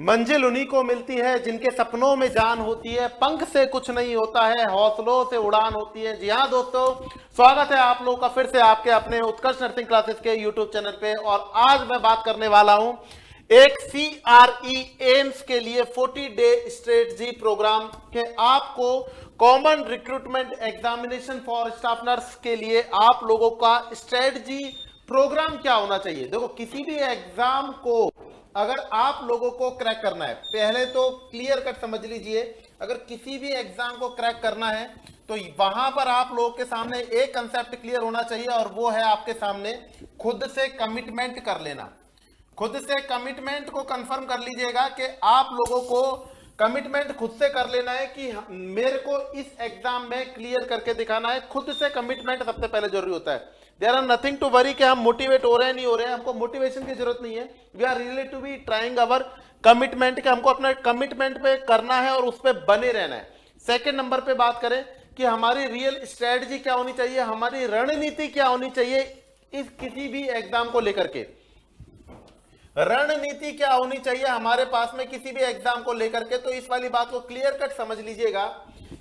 मंजिल उन्हीं को मिलती है जिनके सपनों में जान होती है, पंख से कुछ नहीं होता है, हौसलों से उड़ान होती है। जी हाँ दोस्तों, स्वागत है आप लोगों का फिर से आपके अपने उत्कर्ष नर्सिंग क्लासेस के यूट्यूब चैनल पे। और आज मैं बात करने वाला हूं एक CRE एम्स के लिए 40 डे स्ट्रेटजी प्रोग्राम के। आपको common recruitment examination for staff nurse के लिए आप लोगों का स्ट्रेटजी प्रोग्राम क्या होना चाहिए। देखो, किसी भी एग्जाम को अगर आप लोगों को क्रैक करना है, पहले तो क्लियर कट समझ लीजिए, अगर किसी भी एग्जाम को क्रैक करना है तो वहां पर आप लोगों के सामने एक कंसेप्ट क्लियर होना चाहिए, और वो है आपके सामने खुद से कमिटमेंट कर लेना। खुद से कमिटमेंट को कंफर्म कर लीजिएगा कि आप लोगों को कमिटमेंट खुद से कर लेना है कि मेरे को इस एग्जाम में क्लियर करके दिखाना है। खुद से कमिटमेंट सबसे पहले जरूरी होता है। There are nothing to worry कि हम मोटिवेट हो रहे हैं नहीं हो रहे हैं, हमको मोटिवेशन की जरूरत नहीं है। We are really to be trying our commitment, कि हमको अपने कमिटमेंट पे करना है और उस पर बने रहना है। सेकेंड नंबर पे बात करें कि हमारी रियल स्ट्रेटजी क्या होनी चाहिए, हमारी रणनीति क्या होनी चाहिए इस किसी भी एग्जाम को लेकर के। रणनीति क्या होनी चाहिए हमारे पास में किसी भी एग्जाम को लेकर के, तो इस वाली बात को क्लियर कट समझ लीजिएगा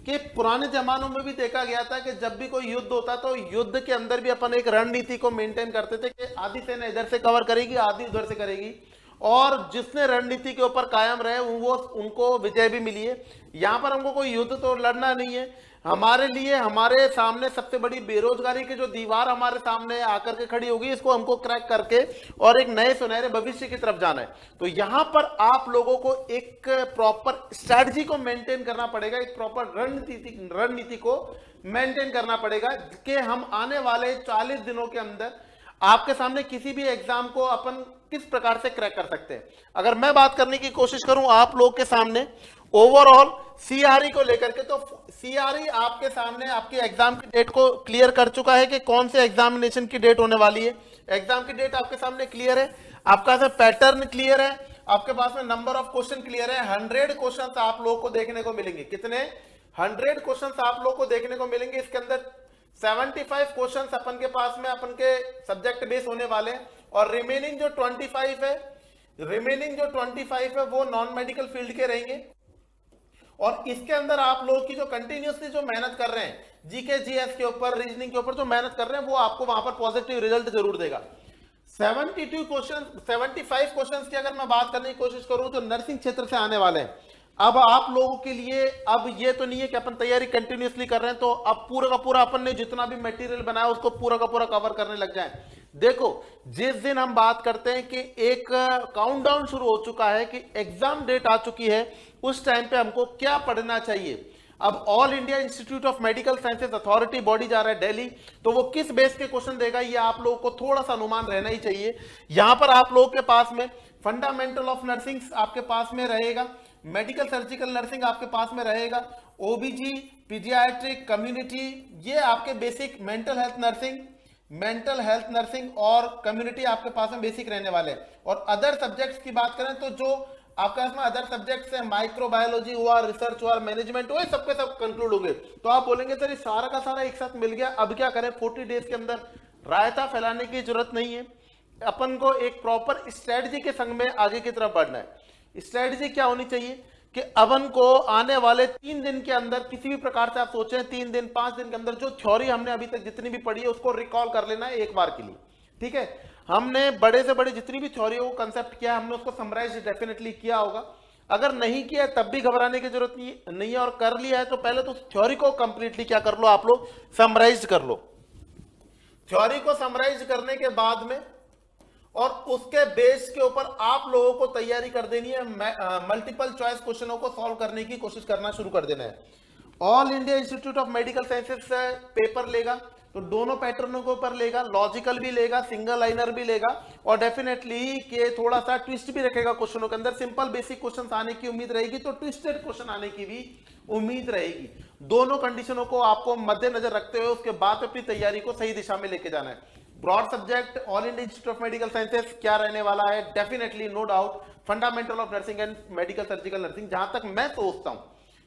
कि पुराने जमानों में भी देखा गया था कि जब भी कोई युद्ध होता तो युद्ध के अंदर भी अपन एक रणनीति को मेंटेन करते थे कि आधी सेना इधर से कवर करेगी, आधी उधर से करेगी, और जिसने रणनीति के ऊपर कायम रहे वो उनको विजय भी मिली है। यहां पर हमको कोई युद्ध तो लड़ना नहीं है। हमारे लिए हमारे सामने सबसे बड़ी बेरोजगारी की जो दीवार हमारे सामने आकर के खड़ी होगी, इसको हमको क्रैक करके और एक नए सुनहरे भविष्य की तरफ जाना है। तो यहां पर आप लोगों को एक प्रॉपर स्ट्रैटेजी को मेंटेन करना पड़ेगा, एक प्रॉपर रणनीति को मेंटेन करना पड़ेगा कि हम आने वाले 40 दिनों के अंदर आपके सामने किसी भी एग्जाम को अपन किस प्रकार से क्रैक कर सकते हैं। अगर मैं बात करने की कोशिश करूं आप लोग के सामने ओवरऑल CRE को लेकर के, तो CRE आपके सामने आपके एग्जाम की डेट को क्लियर कर चुका है कि कौन से एग्जामिनेशन की डेट होने वाली है। एग्जाम की डेट आपके सामने क्लियर है, आपका पैटर्न क्लियर है, आपके पास में नंबर ऑफ क्वेश्चन क्लियर है। 100 क्वेश्चन आप लोगों को देखने को मिलेंगे। कितने? 100 क्वेश्चन आप लोगों को देखने को मिलेंगे। इसके अंदर 75 क्वेश्चन अपन के पास में अपन के सब्जेक्ट बेस होने वाले हैं, और रिमेनिंग जो 25 है वो नॉन मेडिकल फील्ड के रहेंगे। और इसके अंदर आप लोग की जो कंटिन्यूसली जो मेहनत कर रहे हैं, जीके जीएस के ऊपर, रीजनिंग के ऊपर जो मेहनत कर रहे हैं, वो आपको वहां पर पॉजिटिव रिजल्ट जरूर देगा। 75 क्वेश्चन की अगर मैं बात करने की कोशिश करूं तो नर्सिंग क्षेत्र से आने वाले हैं। अब आप लोगों के लिए अब ये तो नहीं है कि अपन तैयारी कंटिन्यूसली कर रहे हैं तो अब पूरा का पूरा अपन ने जितना भी मटेरियल बनाया उसको पूरा का पूरा कवर करने लग जाए। देखो, जिस दिन हम बात करते हैं कि एक काउंटडाउन शुरू हो चुका है कि एग्जाम डेट आ चुकी है, उस टाइम पे हमको क्या पढ़ना चाहिए। अब all India Institute of Medical sciences authority body जा रहा है दिल्ली, तो वो किस बेस के क्वेश्चन देगा ये आप लोगों को थोड़ा सा अनुमान रहना ही चाहिए। यहां पर आप लोगों के पास में फंडामेंटल ऑफ नर्सिंग आपके पास में रहेगा, मेडिकल सर्जिकल नर्सिंग आपके पास में रहेगा, ओबीजी, पीडियाट्रिक, कम्युनिटी, ये आपके बेसिक मेंटल हेल्थ नर्सिंग और कम्युनिटी आपके पास में बेसिक रहने वाले हैं। और अदर सब्जेक्ट्स की बात करें तो जो आपका इसमें अदर सब्जेक्ट्स है, माइक्रोबायोलॉजी हुआ, रिसर्च हुआ, मैनेजमेंट हुआ, सबके सब कंक्लूड होंगे। तो आप बोलेंगे सर ये सारा का सारा एक साथ मिल गया, अब क्या करें? 40 डेज के अंदर रायता फैलाने की जरूरत नहीं है। अपन को एक प्रॉपर स्ट्रेटजी के संग में आगे की तरफ बढ़ना है। स्ट्रेटजी क्या होनी चाहिए कि अपन को आने वाले 3 दिन के अंदर किसी भी प्रकार से आप सोचें 3 दिन 5 दिन के अंदर जो थ्योरी हमने अभी तक जितनी भी पढ़ी है उसको रिकॉल कर लेना है एक बार के लिए। ठीक है, हमने बड़े से बड़े जितनी भी थ्योरी हो कंसेप्ट किया, हमने उसको समराइज डेफिनेटली किया होगा। अगर नहीं किया तब भी घबराने की जरूरत नहीं है, और कर लिया है तो पहले तो थ्योरी को कंप्लीटली क्या कर लो, आप लोग समराइज कर लो। थ्योरी को समराइज करने के बाद में और उसके बेस के ऊपर आप लोगों को तैयारी कर देनी है, मल्टीपल चॉइस क्वेश्चनों को सॉल्व करने की कोशिश करना शुरू कर देना है। All India Institute of Medical sciences से पेपर लेगा तो दोनों पैटर्नों के ऊपर लेगा, लॉजिकल भी लेगा, सिंगल लाइनर भी लेगा, और डेफिनेटली के थोड़ा सा ट्विस्ट भी रखेगा क्वेश्चनों के अंदर। सिंपल बेसिक क्वेश्चन आने की उम्मीद रहेगी तो ट्विस्टेड क्वेश्चन आने की भी उम्मीद रहेगी। दोनों कंडीशनों को आपको मद्देनजर रखते हुए उसके बाद अपनी तैयारी को सही दिशा में लेके जाना है। Broad subject All India Institute of Medical Sciences क्या रहने वाला है? Definitely no doubt fundamental of nursing and medical surgical nursing. जहां तक मैं सोचता हूं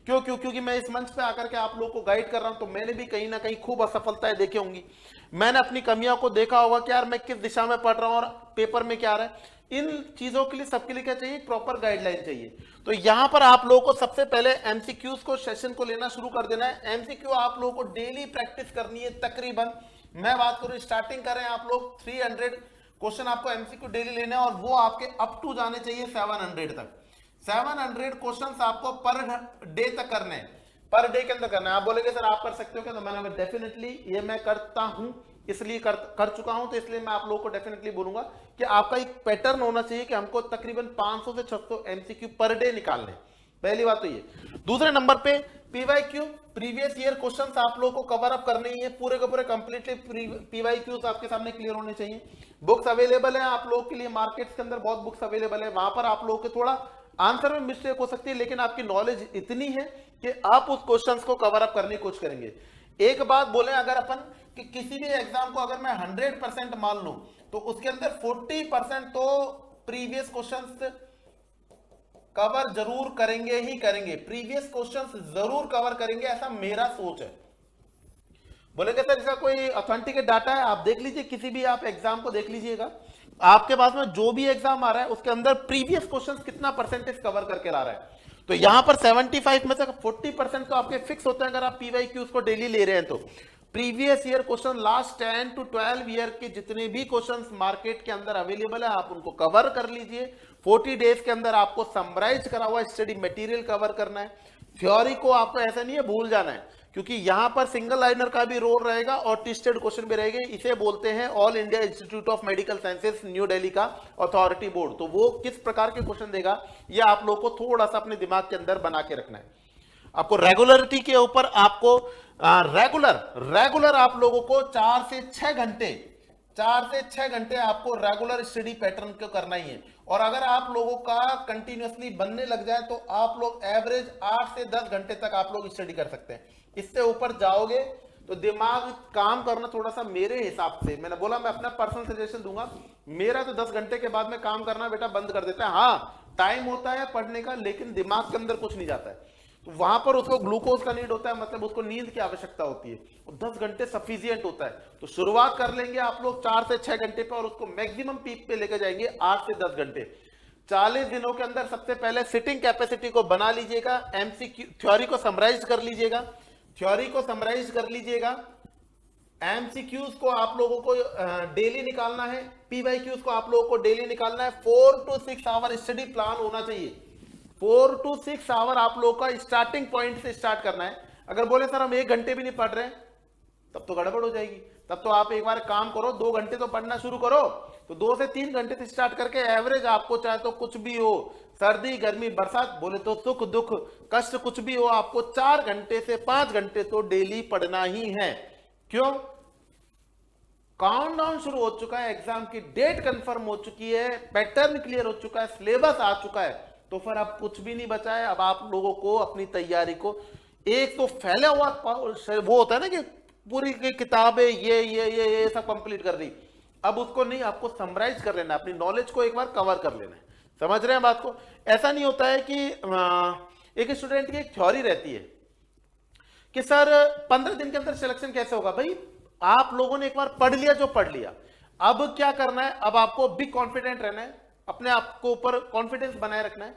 क्योंकि मैं इस मंच पे आकर के आप लोगों को गाइड कर रहा हूं, तो मैंने भी कहीं ना कहीं खूब असफलताएं देखी होंगी, मैंने अपनी कमियों को देखा होगा कि यार मैं किस दिशा में पढ़ रहा हूं और पेपर में क्या आ रहा है। इन चीजों के लिए सबके लिए क्या चाहिए, प्रॉपर गाइडलाइन चाहिए। तो यहां पर आप लोगों को सबसे पहले एमसीक्यूज को सेशन को लेना शुरू कर देना है। एमसीक्यू आप लोगों को डेली प्रैक्टिस करनी है। तकरीबन मैं बात करूं, स्टार्टिंग करें आप लोग 300 क्वेश्चन आपको एमसीक्यू डेली लेना है, और वो आपके अप टू जाने चाहिए 700 तक। 700 क्वेश्चंस आपको पर डे तक करने हैं, पर डे के अंदर करना है। आप बोलेंगे सर आप कर सकते हो क्या, तो मैंने डेफिनेटली ये मैं करता हूं, इसलिए कर चुका हूं, तो इसलिए मैं आप लोगों को डेफिनेटली बोलूंगा कि आपका एक पैटर्न होना चाहिए कि हमको तकरीबन 500 से 600 एमसीक्यू पर डे निकालने। पहली बात तो ये। दूसरे नंबर पे पीवाईक्यू, प्रीवियस ईयर क्वेश्चंस आप लोगों को कवर अप करने ही है, पूरे के पूरे कंप्लीटली पीवाईक्यूज आपके सामने क्लियर होने चाहिए। बुक्स अवेलेबल है आप लोगों के लिए, मार्केट्स के अंदर बहुत बुक्स अवेलेबल है, वहां पर आप लोगों के थोड़ा आंसर में मिस्टेक हो सकती है, लेकिन आपकी नॉलेज इतनी है कि आप उस क्वेश्चंस को कवर अप करने की कोशिश करेंगे। एक बात बोले, अगर अपन कि किसी भी एग्जाम को अगर मैं 100% मान लूं, तो उसके अंदर 40% तो प्रीवियस क्वेश्चंस कवर जरूर करेंगे ही करेंगे, प्रीवियस क्वेश्चंस जरूर कवर करेंगे, ऐसा मेरा सोच है। बोलेंगे सर इसका कोई ऑथेंटिकेट डाटा है, आप देख लीजिए, किसी भी आप एग्जाम को देख लीजिएगा, आपके पास में जो भी एग्जाम आ रहा है उसके अंदर प्रीवियस क्वेश्चंस कितना परसेंटेज कवर करके ला रहा है। तो यहां पर 75 में से 40% तो आपके फिक्स होते हैं अगर आप पीवाईक्यूज को डेली ले रहे हैं तो। Previous year question, last 10 to 12 year के जितने भी क्वेश्चंस मार्केट के अंदर अवेलेबल है आप उनको कवर कर लीजिए। 40 डेज के अंदर आपको समराइज करा हुआ स्टडी मटेरियल कवर करना है। थ्योरी को आपको ऐसा नहीं है भूल जाना है, क्योंकि यहां पर सिंगल लाइनर का भी रोल रहेगा और टेस्टेड क्वेश्चन भी रहेंगे। इसे बोलते हैं all India Institute of medical sciences new Delhi का अथॉरिटी बोर्ड। तो वो किस प्रकार के क्वेश्चन देगा ये आप लोग को थोड़ा सा अपने दिमाग के अंदर बना के रखना है। आपको रेगुलरिटी के ऊपर आपको रेगुलर आप लोगों को 4 से 6 घंटे आपको रेगुलर स्टडी पैटर्न को करना ही है। और अगर आप लोगों का कंटिन्यूअसली बनने लग जाए तो आप लोग एवरेज 8 से 10 घंटे तक आप लोग स्टडी कर सकते हैं। इससे ऊपर जाओगे तो दिमाग काम करना थोड़ा सा, मेरे हिसाब से मैंने बोला मैं अपना पर्सनल सजेशन दूंगा, मेरा तो 10 घंटे के बाद में काम करना बेटा बंद कर देता है। हाँ टाइम होता है पढ़ने का, लेकिन दिमाग के अंदर कुछ नहीं जाता है, तो वहां पर उसको ग्लूकोज का नीड होता है, मतलब उसको नींद की आवश्यकता होती है, और 10 घंटे सफिशियंट होता है। तो शुरुआत कर लेंगे आप लोग 4 से 6 घंटे पे, और उसको मैक्सिमम पीक पे लेकर जाएंगे 8 से 10 घंटे। 40 दिनों के अंदर सबसे पहले सिटिंग कैपेसिटी को बना लीजिएगा, एमसीक्यू थ्योरी को समराइज कर लीजिएगा, एमसीक्यूज को आप लोगों को डेली निकालना है, पीवाईक्यूज को आप लोगों को डेली निकालना है। 4 to 6 आवर स्टडी प्लान होना चाहिए। 4 to 6 आवर आप लोगों का स्टार्टिंग पॉइंट से स्टार्ट करना है। अगर बोले सर हम 1 घंटे भी नहीं पढ़ रहे तब तो गड़बड़ हो जाएगी। तब तो आप एक बार काम करो, 2 घंटे तो पढ़ना शुरू करो। तो 2 से 3 घंटे से स्टार्ट करके एवरेज आपको चाहे तो कुछ भी हो, सर्दी गर्मी बरसात, बोले तो सुख दुख कष्ट कुछ भी हो, आपको 4 घंटे से 5 घंटे तो डेली पढ़ना ही है। क्यों? काउंटडाउन शुरू हो चुका है, एग्जाम की डेट कंफर्म हो चुकी है, पैटर्न क्लियर हो चुका है, सिलेबस आ चुका है, तो फिर अब कुछ भी नहीं बचा है। अब आप लोगों को अपनी तैयारी को, एक तो फैला हुआ वो होता है ना कि पूरी की किताबें ये सब कंप्लीट कर दी, अब उसको नहीं, आपको समराइज कर लेना, अपनी नॉलेज को एक बार कवर कर लेना है। समझ रहे हैं बात को? ऐसा नहीं होता है कि एक स्टूडेंट की एक थ्योरी रहती है कि सर 15 दिन के अंदर सिलेक्शन कैसे होगा। भाई आप लोगों ने एक बार पढ़ लिया जो पढ़ लिया, अब क्या करना है, अब आपको भी कॉन्फिडेंट रहना है, अपने आप को ऊपर कॉन्फिडेंस बनाए रखना है।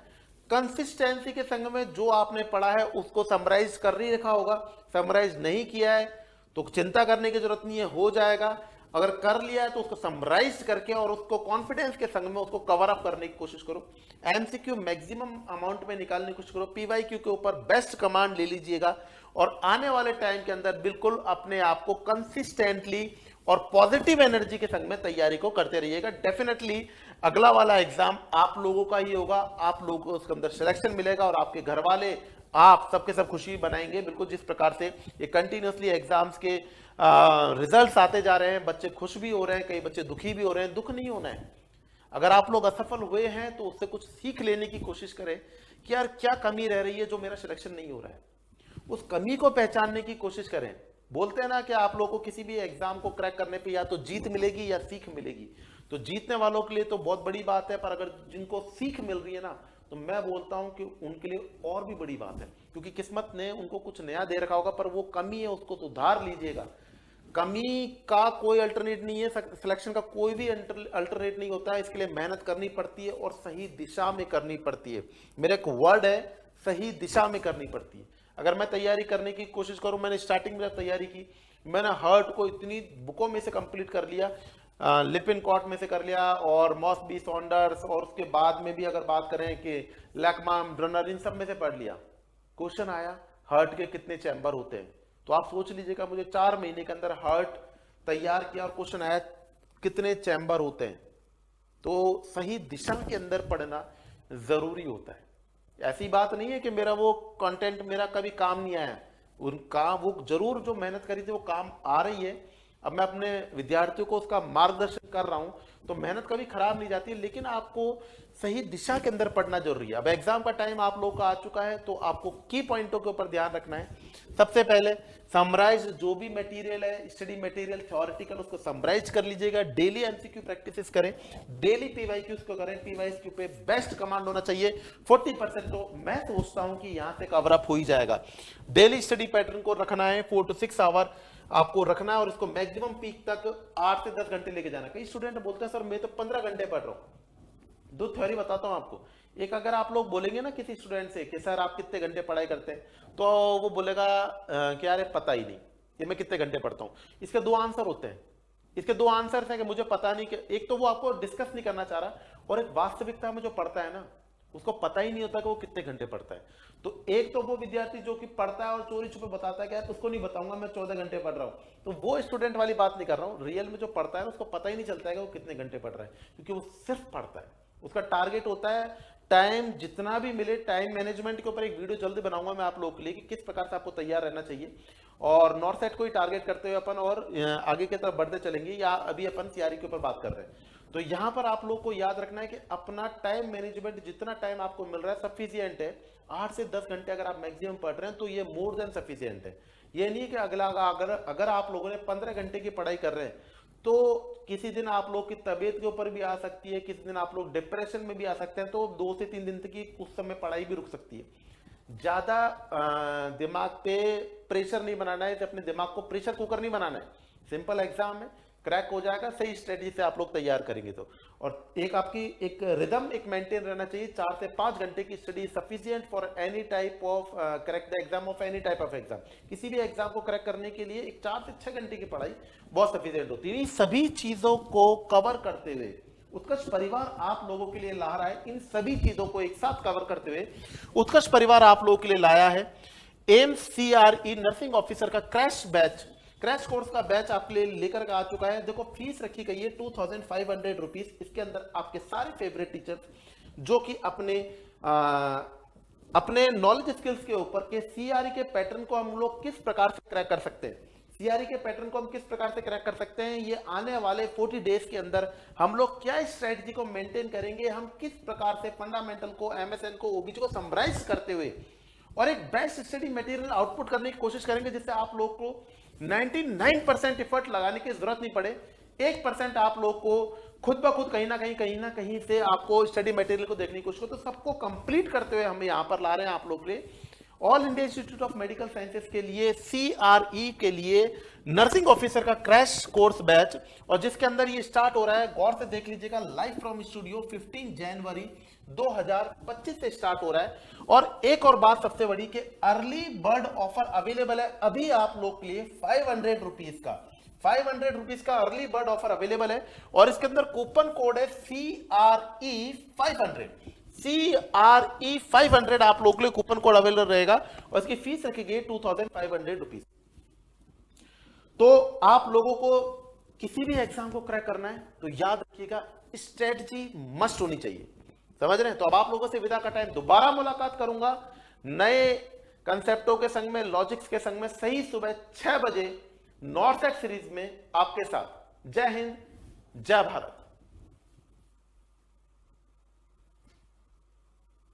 कंसिस्टेंसी के संग में जो आपने पढ़ा है उसको समराइज कर ही रखा होगा, समराइज नहीं किया है तो चिंता करने की जरूरत नहीं है, हो जाएगा। अगर कर लिया है तो उसको समराइज करके और उसको कॉन्फिडेंस के संग में उसको कवर अप करने की कोशिश करो। एमसीक्यू मैक्सिमम अमाउंट में निकालने की कोशिश करो। पीवाईक्यू के ऊपर बेस्ट कमांड ले लीजिएगा और आने वाले टाइम के अंदर बिल्कुल अपने आप को कंसिस्टेंटली और पॉजिटिव एनर्जी के संग में तैयारी को करते रहिएगा। डेफिनेटली अगला वाला एग्जाम आप लोगों का ही होगा, आप लोगों को उसके अंदर सिलेक्शन मिलेगा और आपके घर वाले आप सबके सब खुशी बनाएंगे। बिल्कुल जिस प्रकार से ये कंटिन्यूसली एग्जाम्स के रिजल्ट्स आते जा रहे हैं, बच्चे खुश भी हो रहे हैं, कई बच्चे दुखी भी हो रहे हैं। दुख नहीं होना है। अगर आप लोग असफल हुए हैं तो उससे कुछ सीख लेने की कोशिश करें कि यार क्या कमी रह रही है जो मेरा सिलेक्शन नहीं हो रहा है, उस कमी को पहचानने की कोशिश करें। बोलते हैं ना कि आप लोगों को किसी भी एग्जाम को क्रैक करने पे या तो जीत मिलेगी या सीख मिलेगी। तो जीतने वालों के लिए तो बहुत बड़ी बात है, पर अगर जिनको सीख मिल रही है ना, तो मैं बोलता हूं कि उनके लिए और भी बड़ी बात है। क्योंकि किस्मत ने उनको कुछ नया दे रखा होगा, पर वो कमी है उसको सुधार लीजिएगा। कमी का कोई अल्टरनेट नहीं है, सिलेक्शन का कोई भी अल्टरनेट नहीं होता है। इसके लिए मेहनत करनी पड़ती है और सही दिशा में करनी पड़ती है। मेरा एक वर्ड है, सही दिशा में करनी पड़ती है। अगर मैं तैयारी करने की कोशिश करूं, मैंने स्टार्टिंग में तैयारी की, मैंने हर्ट को इतनी बुकों में से कंप्लीट कर लिया, लिपिनकॉट में से कर लिया और मॉसबी सॉन्डर्स, और उसके बाद में भी अगर बात करें कि लैकमाम ब्रनर, इन सब में से पढ़ लिया। क्वेश्चन आया हार्ट के कितने चैम्बर होते हैं, तो आप सोच लीजिएगा मुझे 4 महीने के अंदर हार्ट तैयार किया और क्वेश्चन आया कितने चैम्बर होते हैं। तो सही दिशा के अंदर पढ़ना जरूरी होता है। ऐसी बात नहीं है कि मेरा वो कंटेंट मेरा कभी काम नहीं आया, उनका वो जरूर जो मेहनत करी थी वो काम आ रही है। अब मैं अपने विद्यार्थियों को उसका मार्गदर्शन कर रहा हूं, तो मेहनत कभी खराब नहीं जाती है, लेकिन आपको सही दिशा के अंदर पढ़ना जरूरी है। अब एग्जाम का टाइम आप लोगों का आ चुका है, तो आपको की पॉइंटों के ऊपर ध्यान रखना है। सबसे पहले समराइज जो भी मटेरियल है, स्टडी मटेरियल थ्योरेटिकल, उसको समराइज कर लीजिएगा। डेली एमसीक्यू प्रैक्टिस करें, डेली पीवाईक्यूज को करें। पीवाईक्यू पे बेस्ट कमांड होना चाहिए। 40% तो मैं सोचता हूं कि यहां से कवर अप हो ही जाएगा। डेली स्टडी पैटर्न को रखना है, 4 to 6 आवर आपको रखना है, और इसको मैक्सिमम पीक तक 8 से 10 घंटे लेके जाना। कई स्टूडेंट बोलते हैं सर मैं तो 15 घंटे पढ़ रहा हूं। दो थ्योरी बताता हूं आपको। एक, अगर आप लोग बोलेंगे ना किसी स्टूडेंट से कि सर आप कितने घंटे पढ़ाई करते हैं, तो वो बोलेगा कि यार पता ही नहीं कि मैं कितने घंटे पढ़ता हूं। इसके 2 आंसर होते हैं। इसके 2 आंसर हैं कि मुझे पता नहीं, कि एक तो वो आपको डिस्कस नहीं करना चाह रहा, और एक वास्तविकता में जो पढ़ता है ना उसको पता ही नहीं होता कि वो कितने घंटे पढ़ता है। तो एक तो वो विद्यार्थी जो कि पढ़ता है और चोरी छुपे बताता है कि यार उसको नहीं बताऊंगा मैं 14 घंटे पढ़ रहा हूं, तो वो स्टूडेंट वाली बात नहीं कर रहा हूं। रियल में जो पढ़ता है उसको पता ही नहीं चलता है कि वो कितने घंटे पढ़ रहा है, क्योंकि वो सिर्फ पढ़ता है। उसका टारगेट होता है टाइम जितना भी मिले। टाइम मैनेजमेंट के ऊपर एक वीडियो जल्दी बनाऊंगा मैं आप लोगों के लिए कि किस प्रकार से आपको तैयार रहना चाहिए। और नॉर्थ साइड को ही टारगेट करते हुए अपन और आगे की तरफ बढ़ते चलेंगे, या अभी अपन सीआरई के ऊपर बात कर रहे हैं। तो यहां पर आप लोग को याद रखना है कि अपना टाइम मैनेजमेंट, जितना टाइम आपको मिल रहा है सफिशिएंट है। 8 से 10 घंटे अगर आप मैक्सिमम पढ़ रहे हैं तो ये मोर देन सफिशिएंट है। ये नहीं कि अगर आप लोगों ने 15 घंटे की पढ़ाई कर रहे हैं, तो किसी दिन आप लोग की तबीयत के ऊपर भी आ सकती है, किसी दिन आप लोग डिप्रेशन में भी आ सकते हैं, तो 2 से 3 दिन तक की उस समय पढ़ाई भी रुक सकती है। ज्यादा दिमाग पे प्रेशर नहीं बनाना है, अपने दिमाग को प्रेशर कुकर नहीं बनाना है। सिंपल एग्जाम है, क्रैक हो जाएगा सही स्ट्रेटजी से आप लोग तैयार करेंगे तो। और एक आपकी एक रिदम एक मेंटेन रहना चाहिए। 4 से 5 घंटे की study sufficient for any type of crack the exam of any type of exam. किसी भी एग्जाम को क्रैक करने के लिए एक 4 से 6 घंटे की पढ़ाई बहुत सफिशिएंट होती है। इन सभी चीजों को कवर करते हुए उत्कर्ष परिवार आप लोगों के लिए ला रहा है। इन सभी चीजों को एक साथ कवर करते हुए उत्कर्ष परिवार आप लोगों के लिए लाया है एम्स CRE नर्सिंग ऑफिसर का क्रैश कोर्स का बैच आपके लिए लेकर आ चुका है। देखो फीस रखी गई है 2500 रुपीज। इसके अंदर आपके सारे फेवरेट टीचर्स जो कि अपने नॉलेज स्किल्स के ऊपर के CRE के पैटर्न को हम लोग किस प्रकार से क्रैक कर सकते हैं, CRE के पैटर्न को हम किस प्रकार से क्रैक कर सकते हैं, ये आने वाले 40 डेज के अंदर हम लोग क्या स्ट्रेटजी को मेंटेन करेंगे, हम किस प्रकार से फंडामेंटल को, MSN को, OBJ को समराइज करते हुए और एक बेस्ट स्टडी मटेरियल आउटपुट करने की कोशिश करेंगे, जिससे आप लोग को 99% एफर्ट लगाने की जरूरत नहीं पड़े। 1% आप लोग को खुद ब खुद कहीं ना कहीं से आपको स्टडी मटेरियल को देखने की कोशिश करो। तो सबको कंप्लीट करते हुए हम यहां पर ला रहे हैं आप लोग के लिए all India Institute of Medical sciences के लिए CRE के लिए नर्सिंग ऑफिसर का क्रैश कोर्स बैच, और जिसके अंदर ये स्टार्ट हो रहा है, गौर से देख लीजिएगा, लाइव फ्रॉम स्टूडियो 15 जनवरी 2025 से स्टार्ट हो रहा है। और एक और बात सबसे बड़ी कि अर्ली बर्ड ऑफर अवेलेबल है अभी आप लोग के लिए 500 रुपीज का अर्ली बर्ड ऑफर अवेलेबल है, और इसके अंदर कूपन कोड है CRE 500 आप लोग के लिए कूपन कोड अवेलेबल रहेगा, और इसकी फीस रखी गई 2500 रुपीज। तो आप लोगों को किसी भी एग्जाम को क्रैक करना है तो याद रखिएगा स्ट्रेटजी मस्ट होनी चाहिए। समझ रहे हैं? तो अब आप लोगों से विदा का टाइम, दोबारा मुलाकात करूंगा नए कंसेप्टों के संग में, लॉजिक्स के संग में, सही सुबह 6 बजे नॉर्थ साइड सीरीज में आपके साथ। जय हिंद, जय भारत।